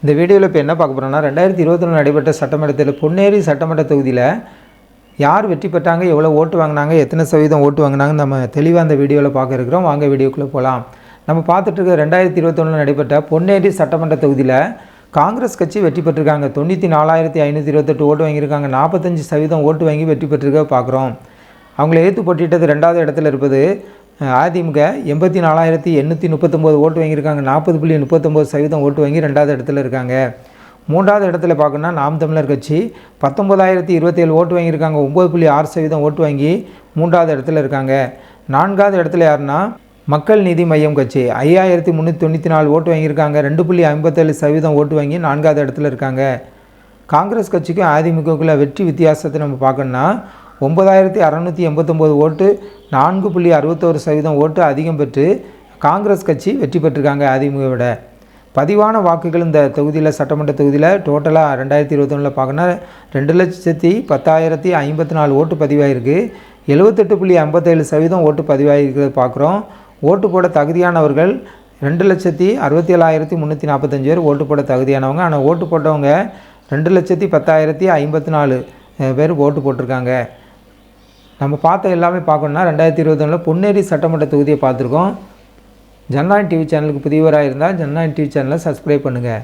இந்த வீடியோவில் இப்போ என்ன பார்க்க போகிறோம்னா 2021 நடைபெற்ற சட்டமன்ற தேர்தல் பொன்னேரி சட்டமன்ற தொகுதியில் யார் வெற்றி பெற்றாங்க, எவ்வளோ ஓட்டு வாங்கினாங்க, எத்தனை சதவீதம் ஓட்டு வாங்கினாங்க நம்ம தெளிவாக அந்த வீடியோவில் பார்க்க இருக்கிறோம். வாங்க வீடியோக்குள்ளே போகலாம். நம்ம பார்த்துட்டு இருக்க 2021 நடைபெற்ற பொன்னேரி சட்டமன்ற தொகுதியில் காங்கிரஸ் கட்சி வெற்றி பெற்றிருக்காங்க. 94,528 ஓட்டு வாங்கியிருக்காங்க. 45% ஓட்டு வாங்கி வெற்றி பெற்றிருக்க பார்க்குறோம். அவங்கள எதிர்த்து போட்டியிட்டது 2வது இடத்துல இருப்பது அதிமுக. 84,839 ஓட்டு வாங்கியிருக்காங்க. 40.39% ஓட்டு வாங்கி 2வது இடத்துல இருக்காங்க. 3வது இடத்துல பார்க்கணுன்னா நாம் தமிழர் கட்சி 19,027 ஓட்டு வாங்கியிருக்காங்க. 9.6% ஓட்டு வாங்கி 3வது இடத்துல இருக்காங்க. 4வது இடத்துல யாருன்னா மக்கள் நீதி மையம் கட்சி 5,394 ஓட்டு வாங்கியிருக்காங்க. 2.57% ஓட்டு வாங்கி 4வது இடத்துல இருக்காங்க. காங்கிரஸ் கட்சிக்கும் அதிமுகக்குள்ள வெற்றி வித்தியாசத்தை நம்ம பார்க்கணுன்னா 9,689 ஓட்டு 4.61% ஓட்டு அதிகம் பெற்று காங்கிரஸ் கட்சி வெற்றி பெற்றிருக்காங்க அதிமுக விட. பதிவான வாக்குகள் இந்த தொகுதியில் சட்டமன்ற தொகுதியில் டோட்டலாக 2021 பார்க்கணுன்னா 2,10,10,054 ஓட்டு பதிவாயிருக்கு. 78.57% ஓட்டு பதிவாகிருக்கிறது பார்க்குறோம். ஓட்டு போட தகுதியானவர்கள் 2,67,345 பேர் ஓட்டு போட தகுதியானவங்க. ஆனால் ஓட்டு போட்டவங்க 2,10,054 பேர் ஓட்டு போட்டிருக்காங்க. நம்ம பார்த்த எல்லாமே பார்க்கணுன்னா 2021 பொன்னேரி சட்டமன்ற தொகுதியை பார்த்துருக்கோம். ஜனநாயகம் டிவி சேனலுக்கு புதியவராக இருந்தால் ஜனநாயகம் டிவி சேனலை சப்ஸ்கிரைப் பண்ணுங்கள்.